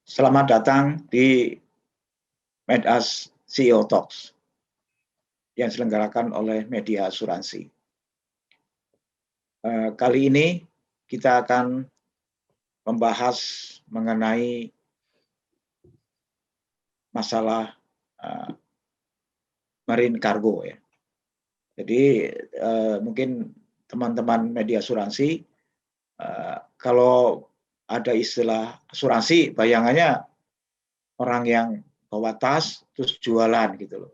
Selamat datang di Medas CEO Talks yang diselenggarakan oleh Media Asuransi. Kali ini kita akan membahas mengenai masalah marine cargo ya. Jadi mungkin teman-teman media asuransi kalau ada istilah asuransi bayangannya orang yang bawa tas terus jualan gitu loh,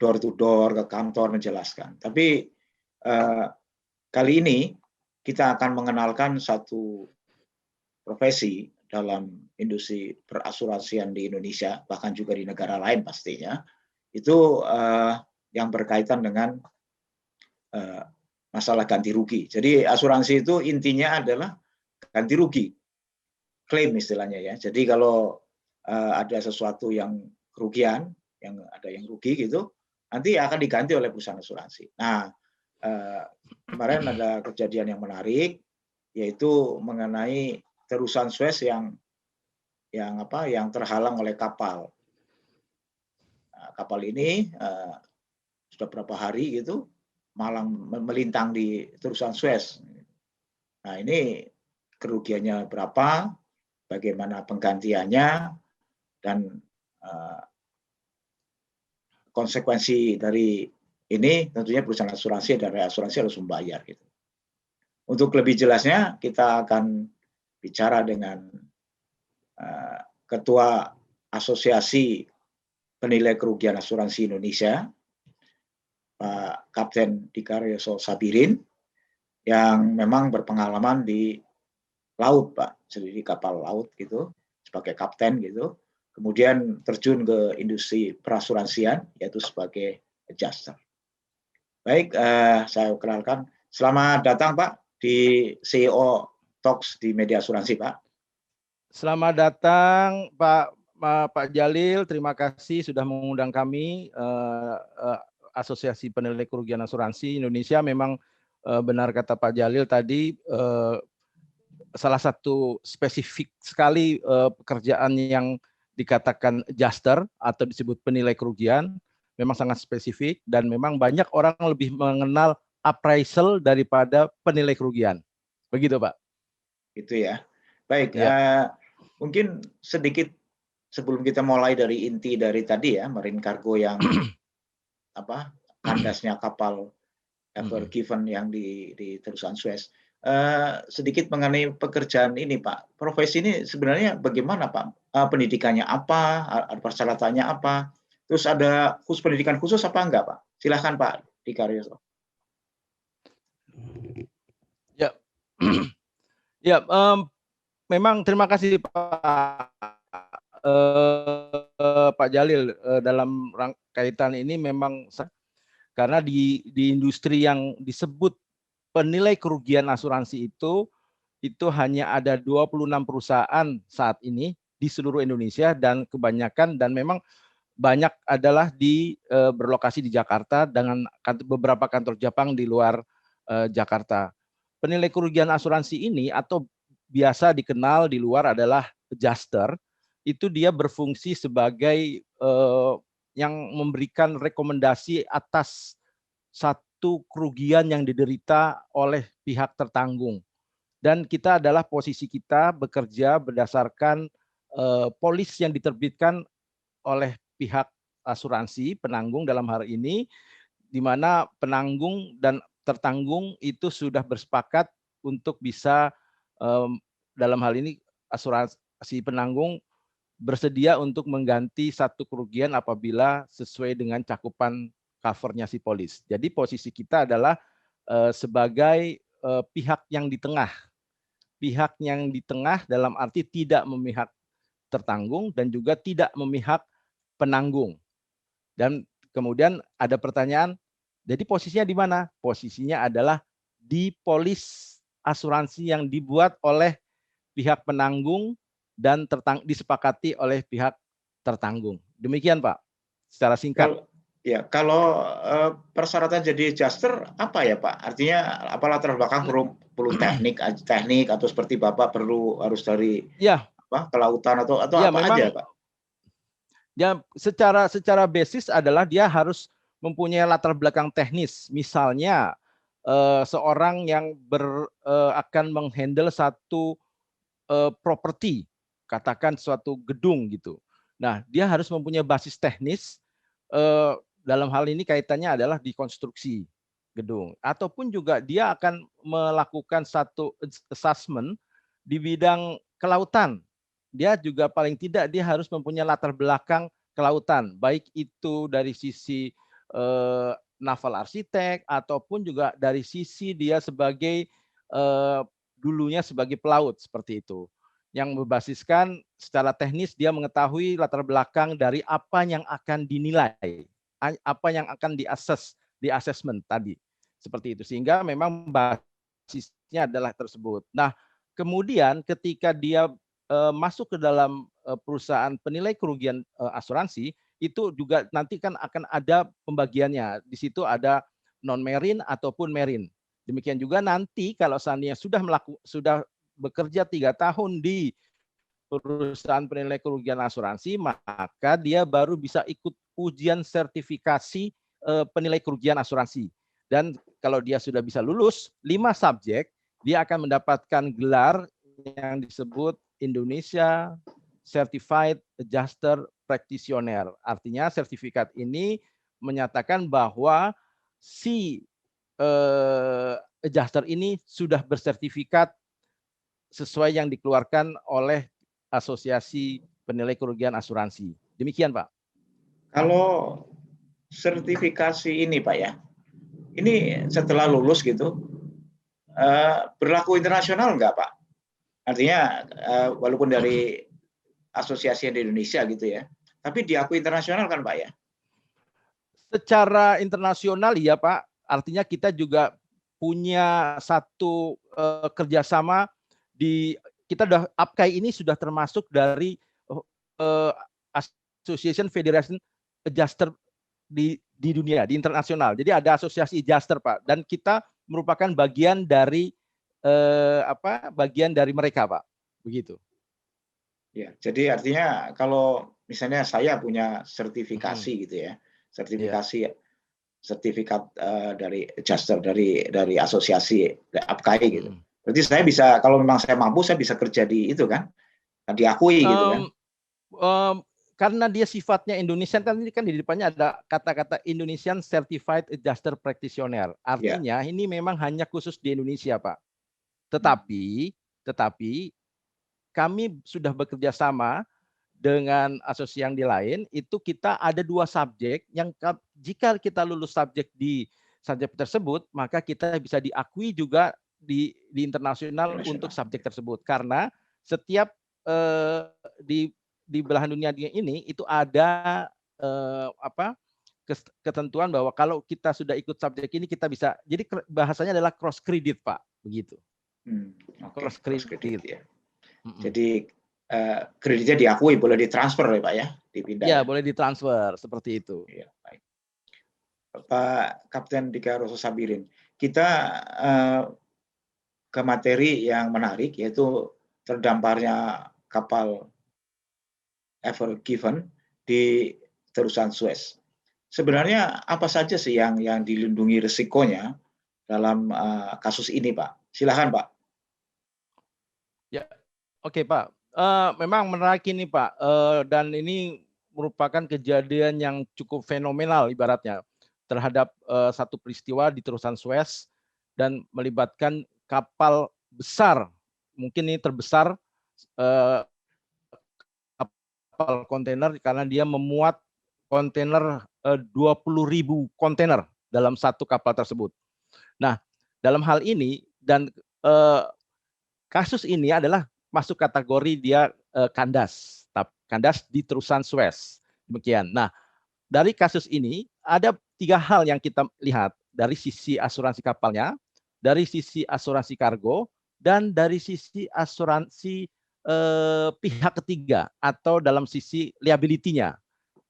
door to door ke kantor menjelaskan. Tapi kali ini kita akan mengenalkan satu profesi dalam industri perasuransian di Indonesia, bahkan juga di negara lain pastinya, itu yang berkaitan dengan masalah ganti rugi. Jadi asuransi itu intinya adalah ganti rugi, klaim istilahnya ya. Jadi kalau ada sesuatu yang kerugian, yang ada yang rugi gitu, nanti akan diganti oleh perusahaan asuransi. Nah, kemarin ada kejadian yang menarik, yaitu mengenai terusan Suez yang terhalang oleh kapal. Nah, kapal ini sudah berapa hari gitu malang melintang di terusan Suez. Nah, ini kerugiannya berapa, bagaimana penggantiannya, dan konsekuensi dari ini tentunya perusahaan asuransi dan reasuransi harus membayar gitu. Untuk lebih jelasnya kita akan bicara dengan Ketua Asosiasi Penilai Kerugian Asuransi Indonesia, Pak Kapten Dikaryoso Sabirin, yang memang berpengalaman di laut, Pak, jadi di kapal laut gitu, sebagai kapten gitu. Kemudian terjun ke industri perasuransian, yaitu sebagai adjuster. Baik, saya kenalkan. Selamat datang, Pak, di CEO Talks di Media Asuransi, Pak. Selamat datang, Pak Jalil. Terima kasih sudah mengundang kami. Asosiasi Penilai Kerugian Asuransi Indonesia. Memang benar kata Pak Jalil tadi, salah satu spesifik sekali pekerjaan yang dikatakan adjuster atau disebut penilai kerugian, memang sangat spesifik dan memang banyak orang lebih mengenal appraisal daripada penilai kerugian. Begitu, Pak. Itu ya. Baik, ya. Mungkin sedikit sebelum kita mulai dari inti dari tadi ya, marine cargo yang kandasnya kapal Ever Given yang di terusan Suez. Sedikit mengenai pekerjaan ini, Pak. Profesi ini sebenarnya bagaimana, Pak? Pendidikannya apa? Persyaratannya apa? Terus ada pendidikan khusus apa enggak, Pak? Silahkan, Pak Dikaryoso. Ya, ya, memang terima kasih Pak Jalil dalam kaitan ini memang karena di industri yang disebut penilai kerugian asuransi itu hanya ada 26 perusahaan saat ini di seluruh Indonesia dan kebanyakan dan memang banyak adalah berlokasi di Jakarta dengan beberapa kantor Jepang di luar Jakarta. Penilai kerugian asuransi ini atau biasa dikenal di luar adalah adjuster, itu dia berfungsi sebagai yang memberikan rekomendasi atas satu kerugian yang diderita oleh pihak tertanggung. Dan kita adalah posisi kita bekerja berdasarkan polis yang diterbitkan oleh pihak asuransi penanggung dalam hal ini, di mana penanggung dan tertanggung itu sudah bersepakat untuk bisa dalam hal ini asuransi penanggung bersedia untuk mengganti satu kerugian apabila sesuai dengan cakupan covernya si polis. Jadi posisi kita adalah sebagai pihak yang di tengah. Pihak yang di tengah dalam arti tidak memihak tertanggung dan juga tidak memihak penanggung. Dan kemudian ada pertanyaan, jadi posisinya di mana? Posisinya adalah di polis asuransi yang dibuat oleh pihak penanggung dan disepakati oleh pihak tertanggung. Demikian, Pak, secara singkat. Kalau persyaratan jadi adjuster apa ya, Pak? Artinya apa latar belakang perlu teknik atau seperti Bapak harus dari kelautan atau Ya, apa aja, memang Pak? ya secara basis adalah dia harus mempunyai latar belakang teknis. Misalnya seorang yang akan menghandle satu properti, katakan suatu gedung gitu. Nah, dia harus mempunyai basis teknis, dalam hal ini kaitannya adalah di konstruksi gedung. Ataupun juga dia akan melakukan satu assessment di bidang kelautan. Dia juga paling tidak dia harus mempunyai latar belakang kelautan, baik itu dari sisi naval arsitek ataupun juga dari sisi dia sebagai dulunya sebagai pelaut seperti itu. Yang berbasiskan secara teknis dia mengetahui latar belakang dari apa yang akan dinilai, apa yang akan di assessment tadi. Seperti itu. Sehingga memang basisnya adalah tersebut. Nah, kemudian ketika dia masuk ke dalam perusahaan penilai kerugian asuransi, itu juga nanti kan akan ada pembagiannya. Di situ ada non marine ataupun marine. Demikian juga nanti kalau seandainya sudah bekerja 3 tahun di perusahaan penilai kerugian asuransi, maka dia baru bisa ikut ujian sertifikasi penilai kerugian asuransi. Dan kalau dia sudah bisa lulus 5 subjek, dia akan mendapatkan gelar yang disebut Indonesia Certified Adjuster Practitioner. Artinya sertifikat ini menyatakan bahwa si adjuster ini sudah bersertifikat sesuai yang dikeluarkan oleh Asosiasi Penilai Kerugian Asuransi. Demikian, Pak. Kalau sertifikasi ini, Pak ya, ini setelah lulus gitu, berlaku internasional nggak, Pak? Artinya walaupun dari asosiasi di Indonesia gitu ya, tapi diakui internasional kan, Pak ya? Secara internasional ya, Pak. Artinya kita juga punya satu kerjasama kita APKAI ini sudah termasuk dari Association Federation Adjuster di dunia, di internasional. Jadi ada asosiasi adjuster, Pak, dan kita merupakan bagian dari bagian dari mereka, Pak. Begitu. Ya, jadi artinya kalau misalnya saya punya sertifikasi gitu ya, sertifikat dari adjuster dari asosiasi APKAI gitu. Berarti saya bisa, kalau memang saya mampu, saya bisa kerja di itu kan, diakui gitu kan. Karena dia sifatnya Indonesian, kan ini kan di depannya ada kata-kata Indonesian Certified Adjuster Practitioner. Artinya ini memang hanya khusus di Indonesia, Pak. Tetapi kami sudah bekerja sama dengan asosiasi yang di lain, itu kita ada 2 subjek yang jika kita lulus subjek di subjek tersebut, maka kita bisa diakui juga di internasional untuk subjek tersebut. Karena setiap di belahan dunia ini itu ada ketentuan bahwa kalau kita sudah ikut subjek ini kita bisa, jadi bahasanya adalah cross credit, Pak, begitu. Cross credit ya. Jadi kreditnya diakui, boleh ditransfer ya, Pak ya, dipindah. Ya, boleh ditransfer seperti itu. Ya, baik. Pak Kapten Dika Rosso Sabirin, kita ke materi yang menarik, yaitu terdamparnya kapal Ever Given di terusan Suez. Sebenarnya apa saja sih yang dilindungi risikonya dalam kasus ini, Pak? Silakan, Pak. Ya, oke, Pak. Memang menarik ini, Pak. Dan ini merupakan kejadian yang cukup fenomenal ibaratnya terhadap satu peristiwa di terusan Suez dan melibatkan kapal besar, mungkin ini terbesar kapal kontainer karena dia memuat kontainer 20.000 kontainer dalam satu kapal tersebut. Nah, dalam hal ini dan kasus ini adalah masuk kategori dia kandas di terusan Suez. Demikian. Nah, dari kasus ini ada 3 hal yang kita lihat dari sisi asuransi kapalnya, dari sisi asuransi kargo, dan dari sisi asuransi pihak ketiga atau dalam sisi liability-nya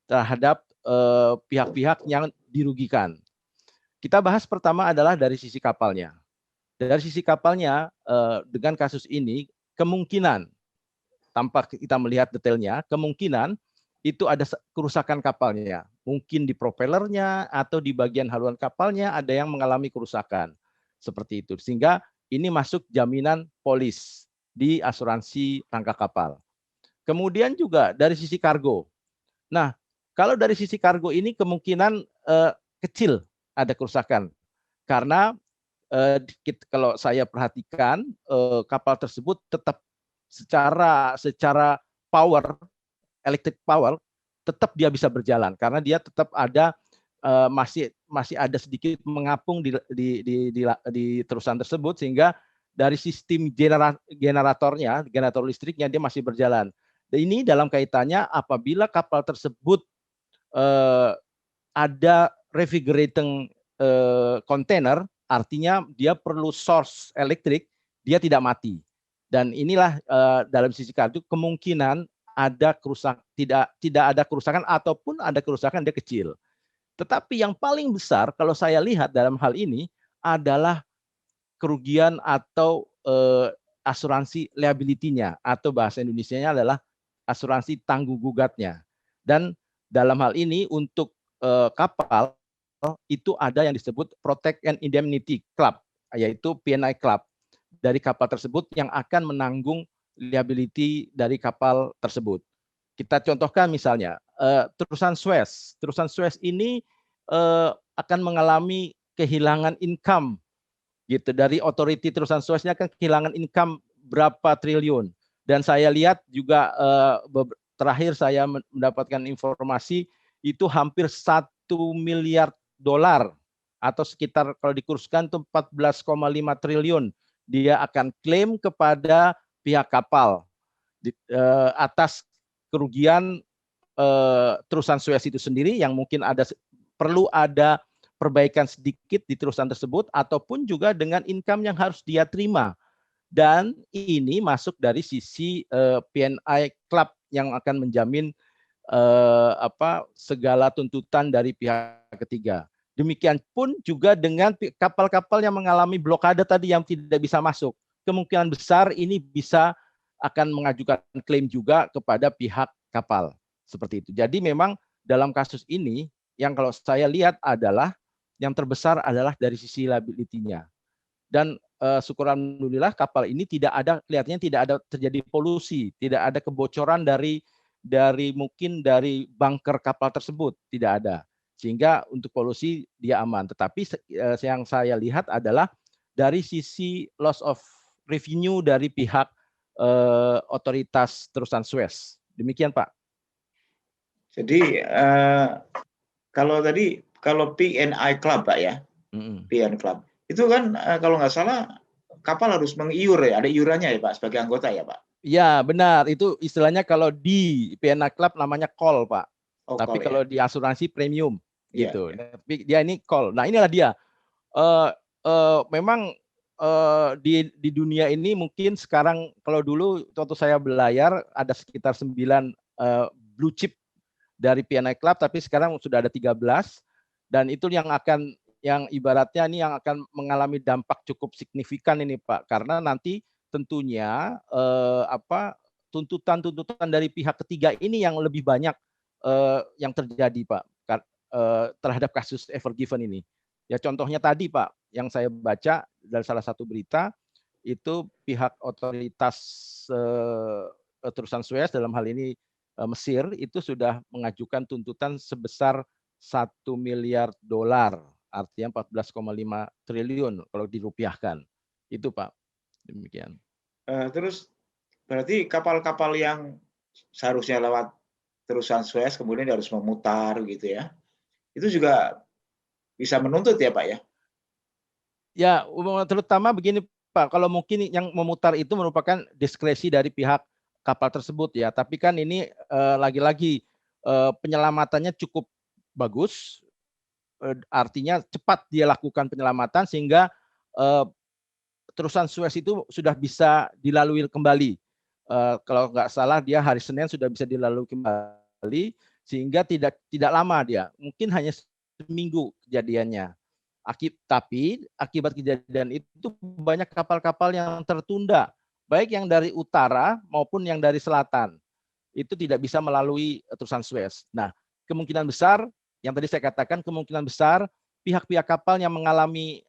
terhadap pihak-pihak yang dirugikan. Kita bahas pertama adalah dari sisi kapalnya. Dari sisi kapalnya, dengan kasus ini kemungkinan tanpa kita melihat detailnya, kemungkinan itu ada kerusakan kapalnya. Mungkin di propellernya atau di bagian haluan kapalnya ada yang mengalami kerusakan. Seperti itu. Sehingga ini masuk jaminan polis di asuransi rangka kapal. Kemudian juga dari sisi kargo. Nah, kalau dari sisi kargo ini kemungkinan kecil ada kerusakan. Karena kalau saya perhatikan kapal tersebut tetap secara power, electric power, tetap dia bisa berjalan karena dia tetap ada masih ada sedikit mengapung di terusan tersebut, sehingga dari sistem generator listriknya dia masih berjalan. Dan ini dalam kaitannya apabila kapal tersebut ada refrigerating container, artinya dia perlu source elektrik, dia tidak mati. Dan inilah dalam sisi kargo kemungkinan ada tidak ada kerusakan, ataupun ada kerusakan dia kecil. Tetapi yang paling besar kalau saya lihat dalam hal ini adalah kerugian atau asuransi liability-nya, atau bahasa Indonesianya adalah asuransi tangguh gugatnya. Dan dalam hal ini untuk kapal itu ada yang disebut Protect and Indemnity Club, yaitu P&I Club dari kapal tersebut yang akan menanggung liability dari kapal tersebut. Kita contohkan misalnya terusan Suez ini akan mengalami kehilangan income gitu dari otoriti terusan Sueznya, akan kehilangan income berapa triliun. Dan saya lihat juga terakhir saya mendapatkan informasi itu hampir 1 miliar dolar atau sekitar kalau dikurskan itu 14,5 triliun dia akan klaim kepada pihak kapal atas kerugian terusan Suez itu sendiri, yang mungkin perlu ada perbaikan sedikit di terusan tersebut, ataupun juga dengan income yang harus dia terima. Dan ini masuk dari sisi P&I Club yang akan menjamin segala tuntutan dari pihak ketiga. Demikian pun juga dengan kapal-kapal yang mengalami blokade tadi yang tidak bisa masuk. Kemungkinan besar ini bisa akan mengajukan klaim juga kepada pihak kapal. Seperti itu. Jadi memang dalam kasus ini yang kalau saya lihat adalah yang terbesar adalah dari sisi liability-nya. Dan syukur alhamdulillah kapal ini kelihatannya tidak ada terjadi polusi, tidak ada kebocoran dari mungkin dari bunker kapal tersebut, tidak ada. Sehingga untuk polusi dia aman. Tetapi yang saya lihat adalah dari sisi loss of revenue dari pihak otoritas terusan Suez. Demikian Pak. Jadi kalau P&I Club Pak ya, P&I Club itu kan kalau nggak salah kapal harus mengiur ya, ada iurannya ya Pak sebagai anggota ya Pak. Ya benar, itu istilahnya kalau di P&I Club namanya call Pak. Tapi kalau di asuransi premium gitu. Tapi dia ini call. Nah inilah dia. Memang di dunia ini mungkin sekarang, kalau dulu waktu saya belayar ada sekitar 9 blue chip dari P&I Club, tapi sekarang sudah ada 13, dan itu yang ibaratnya ini yang akan mengalami dampak cukup signifikan ini Pak, karena nanti tentunya tuntutan dari pihak ketiga ini yang lebih banyak yang terjadi Pak terhadap kasus Ever Given ini. Ya contohnya tadi Pak, yang saya baca dari salah satu berita itu pihak otoritas terusan Suez, dalam hal ini Mesir, itu sudah mengajukan tuntutan sebesar 1 miliar dolar, artinya 14,5 triliun kalau dirupiahkan. Itu Pak, demikian. Terus berarti kapal-kapal yang seharusnya lewat terusan Suez kemudian harus memutar gitu ya, itu juga bisa menuntut ya Pak ya? Ya, terutama begini Pak, kalau mungkin yang memutar itu merupakan diskresi dari pihak kapal tersebut ya, tapi kan ini lagi-lagi penyelamatannya cukup bagus, artinya cepat dia lakukan penyelamatan sehingga terusan Suez itu sudah bisa dilalui kembali. Kalau nggak salah dia hari Senin sudah bisa dilalui kembali, sehingga tidak lama dia, mungkin hanya seminggu kejadiannya. Tapi akibat kejadian itu banyak kapal-kapal yang tertunda baik yang dari utara maupun yang dari selatan. Itu tidak bisa melalui terusan Suez. Nah, kemungkinan besar, yang tadi saya katakan, kemungkinan besar pihak-pihak kapal yang mengalami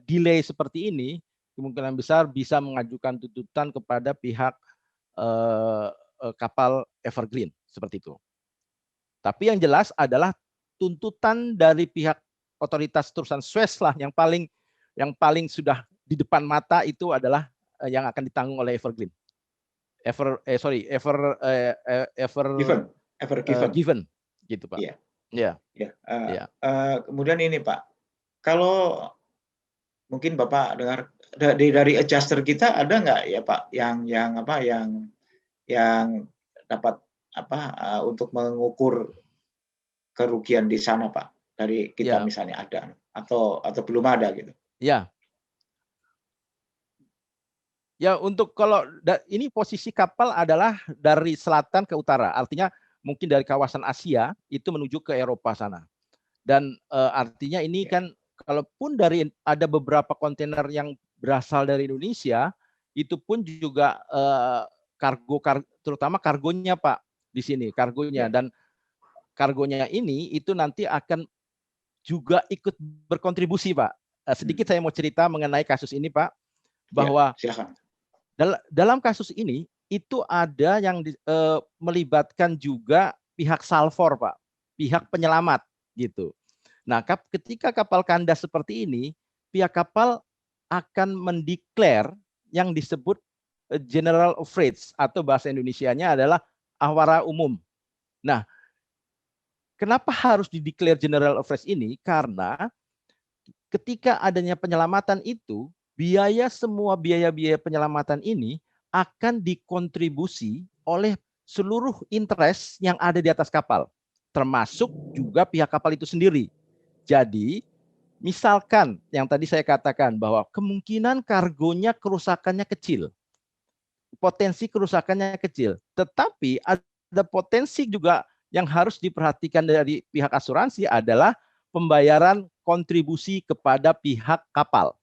delay seperti ini, kemungkinan besar bisa mengajukan tuntutan kepada pihak kapal Evergreen, seperti itu. Tapi yang jelas adalah tuntutan dari pihak otoritas terusan Suez lah yang paling sudah di depan mata itu adalah yang akan ditanggung oleh Evergreen. Given gitu Pak. Iya. Ya. Ya. Kemudian ini Pak, kalau mungkin Bapak dengar dari adjuster kita ada nggak ya Pak yang dapat untuk mengukur kerugian di sana Pak dari kita Ya. misalnya ada atau belum ada gitu? Ya. Ya, untuk kalau ini posisi kapal adalah dari selatan ke utara, artinya mungkin dari kawasan Asia itu menuju ke Eropa sana. Dan artinya ini kan kalaupun ada beberapa kontainer yang berasal dari Indonesia, itu pun juga terutama kargonya Pak di sini, kargonya. Dan kargonya ini itu nanti akan juga ikut berkontribusi Pak. Sedikit saya mau cerita mengenai kasus ini Pak, bahwa silakan. Dalam kasus ini itu ada yang melibatkan juga pihak salvor Pak, pihak penyelamat gitu. Nah, ketika kapal kandas seperti ini, pihak kapal akan mendeklar yang disebut General of Rates atau bahasa Indonesianya adalah awara umum. Nah, kenapa harus dideklar General of Rates ini? Karena ketika adanya penyelamatan itu, semua biaya-biaya penyelamatan ini akan dikontribusi oleh seluruh interest yang ada di atas kapal, termasuk juga pihak kapal itu sendiri. Jadi, misalkan yang tadi saya katakan bahwa kemungkinan kargonya kerusakannya kecil, potensi kerusakannya kecil, tetapi ada potensi juga yang harus diperhatikan dari pihak asuransi adalah pembayaran kontribusi kepada pihak kapal.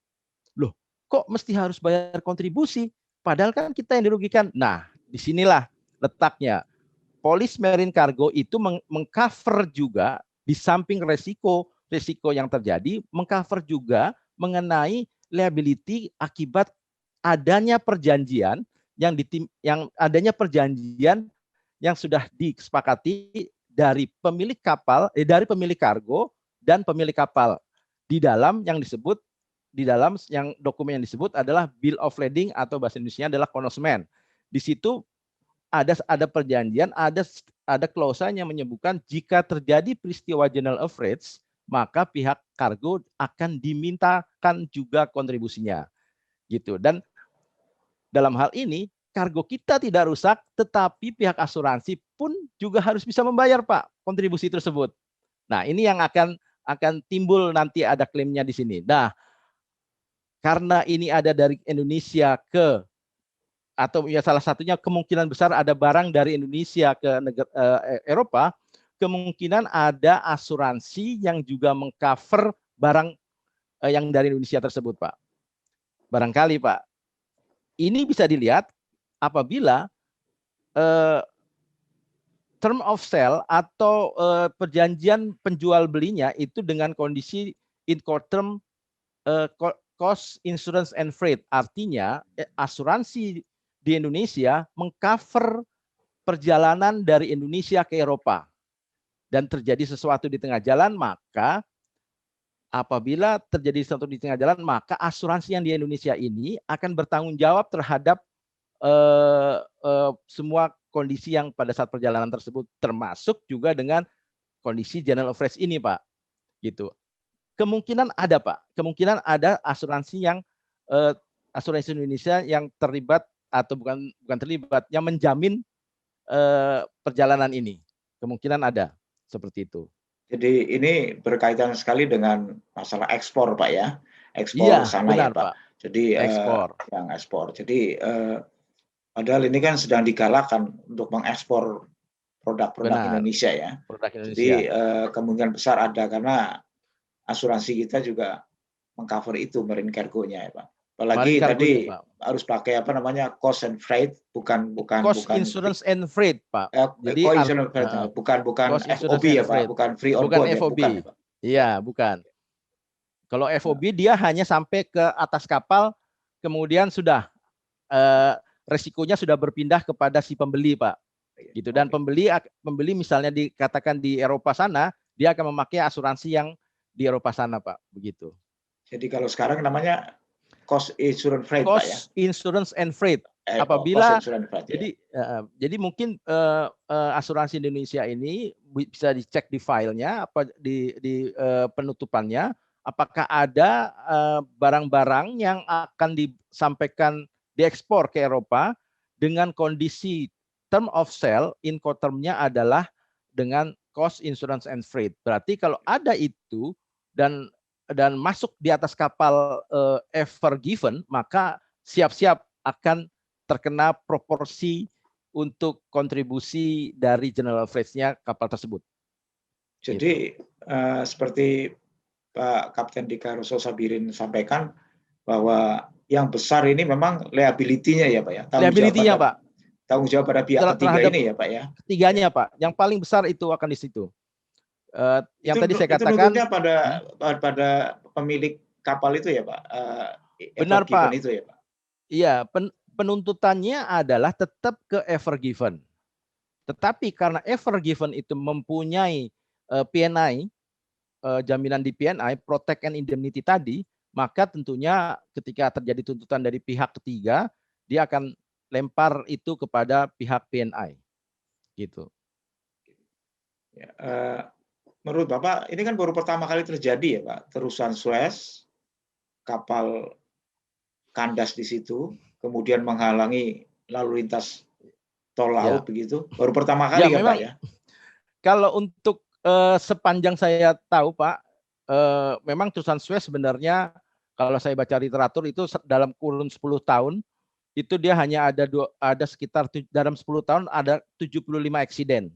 Loh, kok mesti harus bayar kontribusi? Padahal kan kita yang dirugikan. Nah, disinilah letaknya. Polis Marine Cargo itu mengcover juga di samping resiko yang terjadi, mengcover juga mengenai liability akibat adanya perjanjian yang sudah disepakati dari pemilik kapal, dari pemilik kargo dan pemilik kapal di dalam yang dokumen yang disebut adalah Bill of Lading atau bahasa Indonesia adalah konosmen. Di situ ada perjanjian, ada klausa yang menyebutkan jika terjadi peristiwa General of Rates, maka pihak kargo akan dimintakan juga kontribusinya. Gitu. Dan dalam hal ini kargo kita tidak rusak, tetapi pihak asuransi pun juga harus bisa membayar Pak kontribusi tersebut. Nah, ini yang akan timbul nanti ada klaimnya di sini. Nah, karena ini ada dari Indonesia atau ya salah satunya kemungkinan besar ada barang dari Indonesia ke Eropa, kemungkinan ada asuransi yang juga mengcover barang yang dari Indonesia tersebut, Pak. Barangkali, Pak, ini bisa dilihat apabila term of sale atau perjanjian penjual belinya itu dengan kondisi Incoterm cost insurance and freight, artinya asuransi di Indonesia mengcover perjalanan dari Indonesia ke Eropa dan terjadi sesuatu di tengah jalan, maka apabila terjadi sesuatu di tengah jalan, maka asuransi yang di Indonesia ini akan bertanggung jawab terhadap semua kondisi yang pada saat perjalanan tersebut, termasuk juga dengan kondisi General of Rates ini, Pak. Gitu. Kemungkinan ada, Pak. Kemungkinan ada asuransi asuransi Indonesia yang terlibat atau bukan terlibat, yang menjamin perjalanan ini. Kemungkinan ada seperti itu. Jadi ini berkaitan sekali dengan masalah ekspor, Pak ya. Iya, Ekspor sana benar, ya, Pak. Pak. Jadi yang ekspor. Jadi padahal ini kan sedang digalakan untuk mengekspor produk-produk Indonesia ya. Produk Indonesia. Jadi kemungkinan besar ada karena asuransi kita juga mengcover itu marine cargo-nya ya, Pak. Apalagi tadi kargonya, Pak. harus pakai apa namanya cost and freight, bukan Cost insurance and freight, Pak. Jadi cost insurance freight, bukan cost FOB insurance and ya Pak, freight, bukan free on bukan board ya, bukan ya FOB. Pak. Iya, bukan. Kalau FOB dia hanya sampai ke atas kapal, kemudian sudah resikonya sudah berpindah kepada si pembeli, Pak. Gitu. Dan pembeli misalnya dikatakan di Eropa sana, dia akan memakai asuransi yang di Eropa sana, Pak. Begitu. Jadi kalau sekarang namanya cost insurance freight, Pak ya. Cost insurance and freight. Apabila jadi mungkin asuransi Indonesia ini bisa dicek di filenya, apa di penutupannya, apakah ada barang-barang yang akan disampaikan diekspor ke Eropa dengan kondisi term of sale, Incotermnya adalah dengan cost insurance and freight. Berarti kalau ada itu dan masuk di atas kapal Ever Given, maka siap-siap akan terkena proporsi untuk kontribusi dari general freight-nya kapal tersebut. Jadi seperti Pak Kapten Dika Rosso Sabirin sampaikan bahwa yang besar ini memang liability-nya ya Pak ya. Liability-nya Pak. Tanggung jawab pada pihak ketiga ini ya Pak ya. Ketiganya Pak. Yang paling besar itu akan di situ. Yang itu, tadi saya katakan. Itu nuntutnya pada pemilik kapal itu ya Pak. Benar Pak. Itu ya Pak. Iya, penuntutannya adalah tetap ke Ever Given. Tetapi karena Ever Given itu mempunyai PNI, jaminan di PNI, Protect and Indemnity tadi, maka tentunya ketika terjadi tuntutan dari pihak ketiga, dia akan lempar itu kepada pihak PNI. Gitu. Ya, menurut Bapak, ini kan baru pertama kali terjadi ya Pak, terusan Suez, kapal kandas di situ, kemudian menghalangi lalu lintas tol laut begitu. Baru pertama kali ya Pak ya. Kalau untuk sepanjang saya tahu Pak, memang terusan Suez sebenarnya kalau saya baca literatur itu dalam kurun 10 tahun itu dia hanya ada sekitar dalam 10 tahun ada 75 eksiden.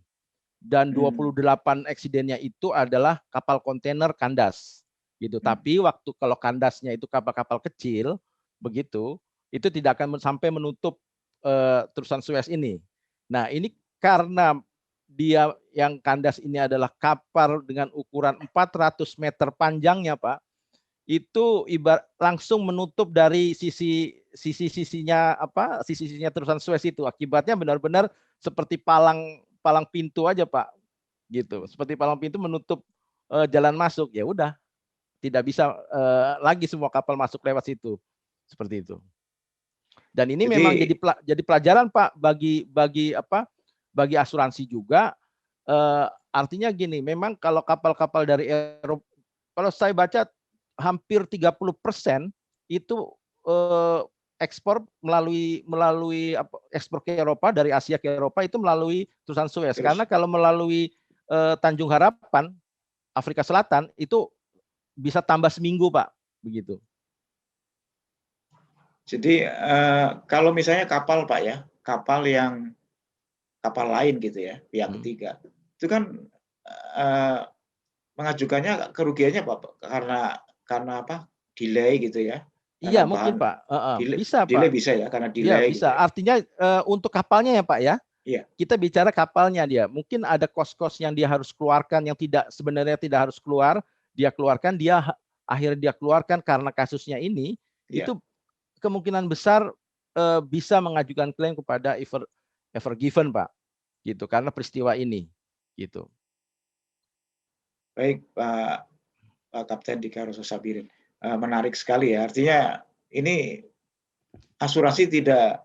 Dan 28 eksidennya itu adalah kapal kontainer kandas gitu. Tapi waktu kalau kandasnya itu kapal-kapal kecil begitu, itu tidak akan sampai menutup terusan Suez ini. Nah, ini karena dia yang kandas ini adalah kapal dengan ukuran 400 meter panjangnya, Pak. Itu langsung menutup dari sisi-sisinya terusan Suez itu. Akibatnya benar-benar seperti palang pintu aja Pak, gitu. Seperti palang pintu menutup jalan masuk, ya udah tidak bisa lagi semua kapal masuk lewat situ, seperti itu. Dan ini memang jadi pelajaran Pak bagi asuransi juga. Artinya gini, memang kalau kapal-kapal dari Eropa, kalau saya baca hampir 30% itu ekspor melalui ekspor ke Eropa, dari Asia ke Eropa itu melalui terusan Suez. Karena kalau melalui Tanjung Harapan, Afrika Selatan itu bisa tambah seminggu Pak, begitu. Jadi kalau misalnya kapal Pak ya, kapal lain gitu ya, pihak ketiga, itu kan mengajukannya kerugiannya Pak karena apa? Delay gitu ya. Iya mungkin Pak, bisa Pak. Delay bisa ya, karena delay. Iya bisa. Gitu ya. Artinya untuk kapalnya ya Pak ya. Iya. Kita bicara kapalnya dia. Mungkin ada kos-kos yang dia harus keluarkan yang sebenarnya tidak harus keluar, dia keluarkan, akhirnya dia keluarkan karena kasusnya ini, itu kemungkinan besar bisa mengajukan klaim kepada Ever Given Pak. Gitu karena peristiwa ini. Gitu. Baik Pak Kapten Dika Rosso Sabirin. Menarik sekali ya. Artinya ini asuransi tidak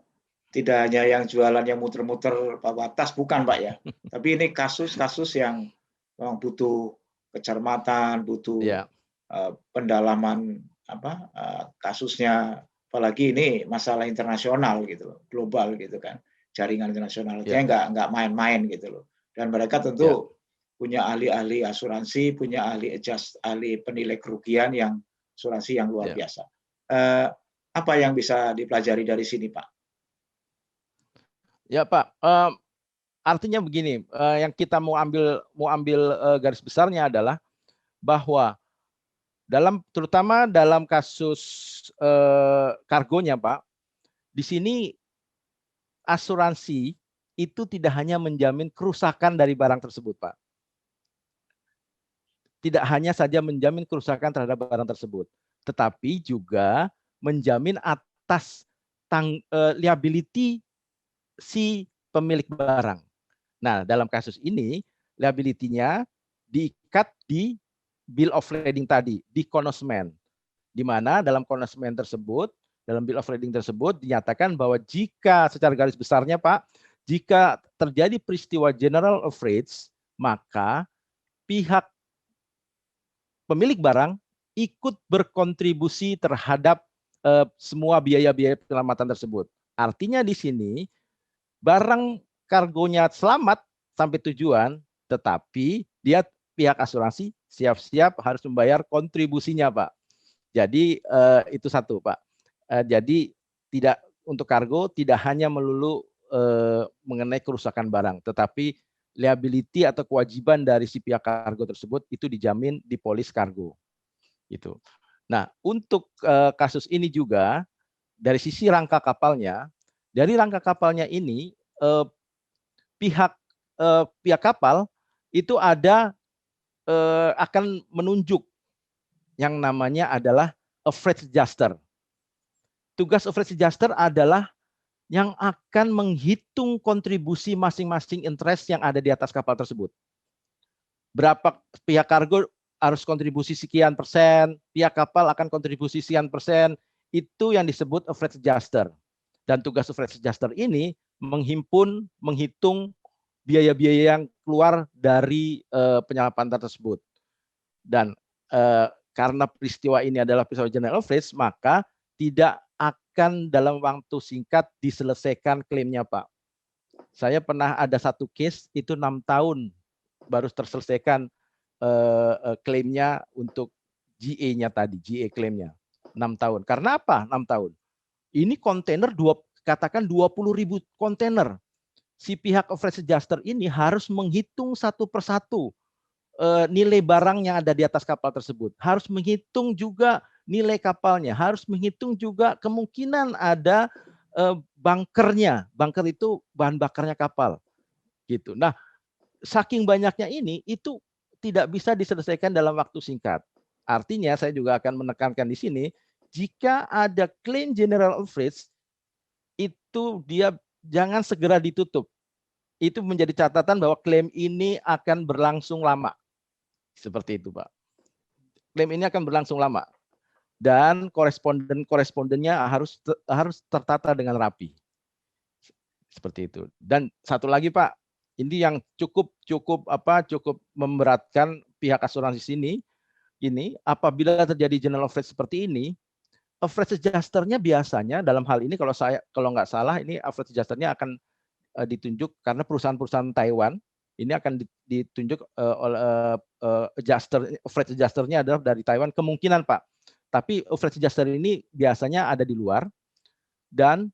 hanya yang jualan yang muter-muter bawa tas, bukan Pak ya. Tapi ini kasus-kasus yang memang butuh kecermatan, butuh pendalaman kasusnya. Apalagi ini masalah internasional gitu, global gitu kan, jaringan internasional. Artinya nggak main-main gitu loh. Dan mereka tentu punya ahli-ahli asuransi, punya ahli penilai kerugian yang asuransi yang luar biasa. Apa yang bisa dipelajari dari sini Pak? Ya Pak, artinya begini, yang kita mau ambil garis besarnya adalah bahwa Terutama dalam kasus kargonya, Pak, di sini asuransi itu tidak hanya menjamin kerusakan dari barang tersebut, Pak. Tidak hanya saja menjamin kerusakan terhadap barang tersebut, tetapi juga menjamin atas liability si pemilik barang. Nah, dalam kasus ini liability-nya diikat di bill of lading tadi, di konsumen, di mana dalam konsumen tersebut, dalam bill of lading tersebut dinyatakan bahwa jika secara garis besarnya, Pak, jika terjadi peristiwa general outrage, maka pihak pemilik barang ikut berkontribusi terhadap semua biaya-biaya penyelamatan tersebut. Artinya di sini barang kargonya selamat sampai tujuan, tetapi dia pihak asuransi siap-siap harus membayar kontribusinya, Pak. Jadi itu satu, Pak. Jadi tidak untuk kargo tidak hanya melulu mengenai kerusakan barang, tetapi liability atau kewajiban dari si pihak kargo tersebut itu dijamin di polis kargo. Gitu. Nah, untuk kasus ini juga dari sisi rangka kapalnya, ini pihak kapal itu akan menunjuk yang namanya adalah a freight adjuster. Tugas freight adjuster adalah yang akan menghitung kontribusi masing-masing interest yang ada di atas kapal tersebut. Berapa pihak kargo harus kontribusi sekian persen, pihak kapal akan kontribusi sekian persen, itu yang disebut a freight adjuster. Dan tugas freight adjuster ini menghitung biaya-biaya yang keluar dari penyelamatan tersebut. Dan karena peristiwa ini adalah peristiwa general outrage, maka tidak akan dalam waktu singkat diselesaikan klaimnya, Pak. Saya pernah ada satu case itu 6 tahun baru terselesaikan klaimnya untuk GA-nya tadi, GA klaimnya 6 tahun. Karena apa 6 tahun? Ini kontainer katakan 20.000 kontainer. Si pihak freight adjuster ini harus menghitung satu persatu nilai barang yang ada di atas kapal tersebut. Harus menghitung juga nilai kapalnya, harus menghitung juga kemungkinan ada bunkernya. Bunker itu bahan bakarnya kapal. Gitu. Nah, saking banyaknya ini itu tidak bisa diselesaikan dalam waktu singkat. Artinya saya juga akan menekankan di sini, jika ada klaim general outrage itu dia jangan segera ditutup. Itu menjadi catatan bahwa klaim ini akan berlangsung lama. Seperti itu, Pak. Klaim ini akan berlangsung lama dan korespondennya harus tertata dengan rapi. Seperti itu. Dan satu lagi, Pak, ini yang cukup memberatkan pihak asuransi sini. Ini apabila terjadi general outrage seperti ini, outrage adjuster-nya biasanya dalam hal ini kalau nggak salah ini outrage adjuster-nya akan ditunjuk karena perusahaan-perusahaan Taiwan ini akan ditunjuk oleh freight adjuster-nya adalah dari Taiwan kemungkinan, Pak. Tapi freight adjuster ini biasanya ada di luar dan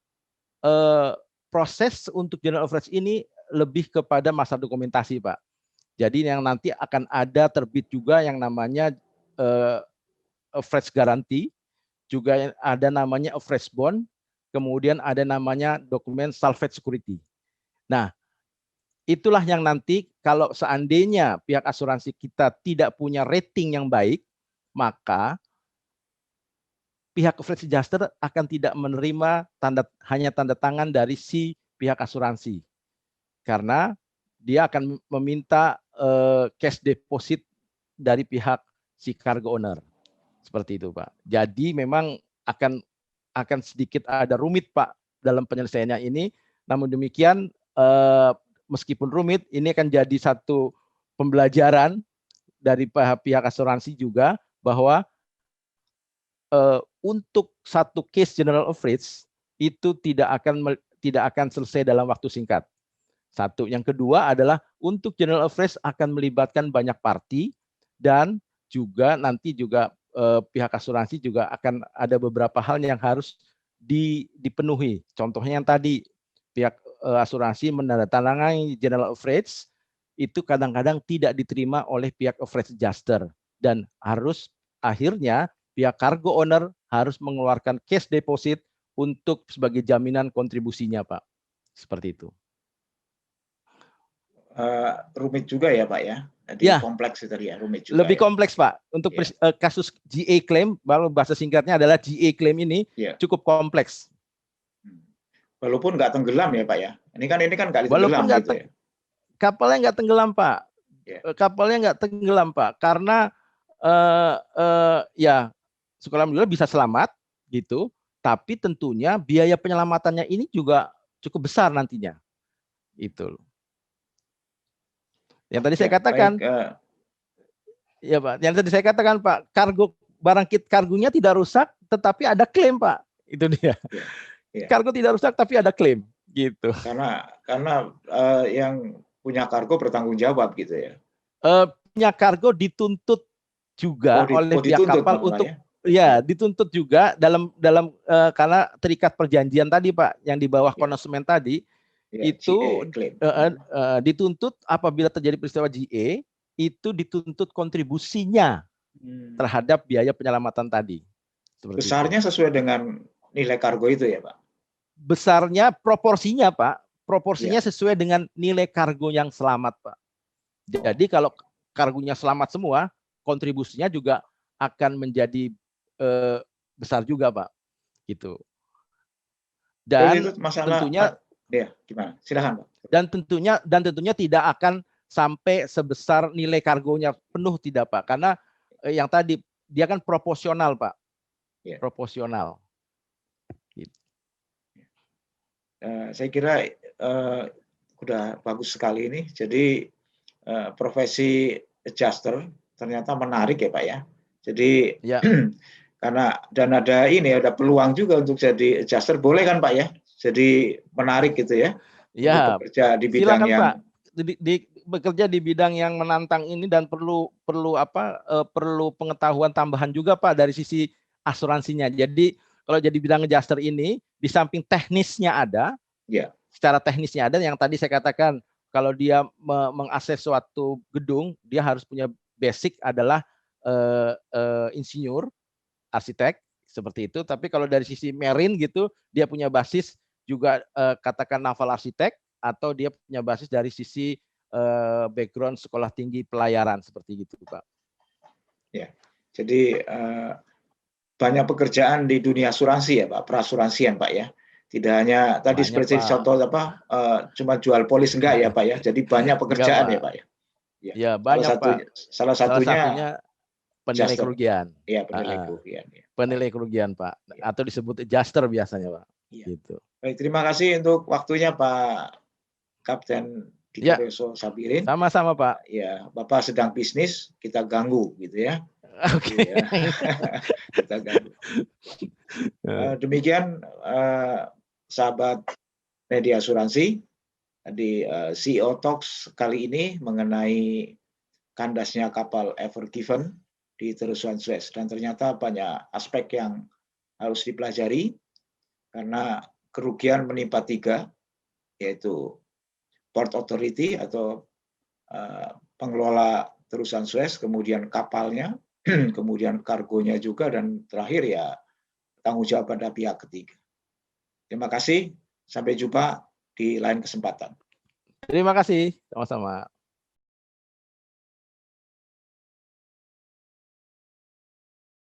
proses untuk general outrage ini lebih kepada masa dokumentasi, Pak. Jadi yang nanti akan ada terbit juga yang namanya outrage guarantee, juga ada namanya outrage bond, kemudian ada namanya dokumen salvage security. Nah, itulah yang nanti kalau seandainya pihak asuransi kita tidak punya rating yang baik, maka pihak freight adjuster akan tidak menerima hanya tanda tangan dari si pihak asuransi. Karena dia akan meminta cash deposit dari pihak si cargo owner. Seperti itu, Pak. Jadi memang akan sedikit ada rumit, Pak, dalam penyelesaiannya ini. Namun demikian meskipun rumit, ini akan jadi satu pembelajaran dari pihak asuransi juga bahwa untuk satu case general outrage itu tidak akan selesai dalam waktu singkat. Satu, yang kedua adalah untuk general outrage akan melibatkan banyak parti dan juga nanti juga pihak asuransi juga akan ada beberapa hal yang harus dipenuhi. Contohnya yang tadi pihak asuransi menandatangani general outrage itu kadang-kadang tidak diterima oleh pihak outrage adjuster dan harus akhirnya pihak cargo owner harus mengeluarkan cash deposit untuk sebagai jaminan kontribusinya, Pak. Seperti itu. Rumit juga ya Pak ya. Jadi Ya, kompleks itu ya, rumit juga. lebih kompleks Pak. Untuk kasus GA claim, baru bahasa singkatnya adalah GA claim ini cukup kompleks. Walaupun nggak tenggelam ya Pak ya. Ini kan nggak Walaupun tenggelam gitu ya. Kapalnya nggak tenggelam Pak. Kapalnya nggak tenggelam Pak, karena ya alhamdulillah bisa selamat gitu. Tapi tentunya biaya penyelamatannya ini juga cukup besar nantinya. Itu. Yang tadi saya katakan, ya Pak. Yang tadi saya katakan Pak, barang kargonya tidak rusak, tetapi ada klaim Pak. Itu dia. Kargo tidak rusak, tapi ada klaim, gitu. Karena yang punya kargo bertanggung jawab gitu ya. Punya kargo dituntut juga oleh pihak kapal untuk dituntut juga dalam karena terikat perjanjian tadi Pak, yang di bawah konsumen tadi. Itu dituntut apabila terjadi peristiwa GA, itu dituntut kontribusinya terhadap biaya penyelamatan tadi. Besarnya sesuai dengan nilai kargo itu ya Pak? Besarnya proporsinya Pak, proporsinya sesuai dengan nilai kargo yang selamat Pak. Jadi kalau kargonya selamat semua, kontribusinya juga akan menjadi besar juga Pak. Gitu. Dan tentunya gimana? Silakan Pak. Dan tentunya tidak akan sampai sebesar nilai kargonya penuh, tidak Pak, karena yang tadi dia kan proporsional Pak, proporsional. Gitu. Saya kira udah bagus sekali ini. Jadi profesi adjuster ternyata menarik ya Pak ya. Jadi karena ada peluang juga untuk jadi adjuster, boleh kan Pak ya? Jadi menarik gitu ya. Ya, bekerja di bidang silakan yang Pak. Bekerja di bidang yang menantang ini dan perlu pengetahuan tambahan juga Pak dari sisi asuransinya. Jadi kalau jadi bidang adjuster ini, di samping teknisnya ada, secara teknisnya ada, yang tadi saya katakan kalau dia mengakses suatu gedung, dia harus punya basic adalah insinyur, arsitek seperti itu. Tapi kalau dari sisi marine gitu, dia punya basis juga katakan naval arsitek, atau dia punya basis dari sisi background sekolah tinggi pelayaran seperti gitu Pak. Ya, jadi banyak pekerjaan di dunia asuransi ya Pak, perasuransian Pak ya. Tidak hanya tadi banyak, seperti Pak. Contoh cuma jual polis enggak ya Pak ya. Jadi banyak pekerjaan enggak, ya Pak ya. Ya banyak salah satunya penilai kerugian. Iya, penilai kerugian. Ya. Penilai kerugian Pak, atau disebut adjuster biasanya Pak. Ya. Gitu. Baik, terima kasih untuk waktunya Pak Kapten Dito Sabirin. Sama-sama Pak. Ya, Bapak sedang bisnis, kita ganggu gitu ya. Oke. Kita ganggu. Demikian sahabat media asuransi di CEO Talks kali ini mengenai kandasnya kapal Ever Given di Terusan Suez, dan ternyata banyak aspek yang harus dipelajari karena kerugian menimpa 3, yaitu Port Authority atau pengelola Terusan Suez, kemudian kapalnya, kemudian kargonya juga, dan terakhir ya tanggung jawab pada pihak ketiga. Terima kasih, sampai jumpa di lain kesempatan. Terima kasih, sama-sama.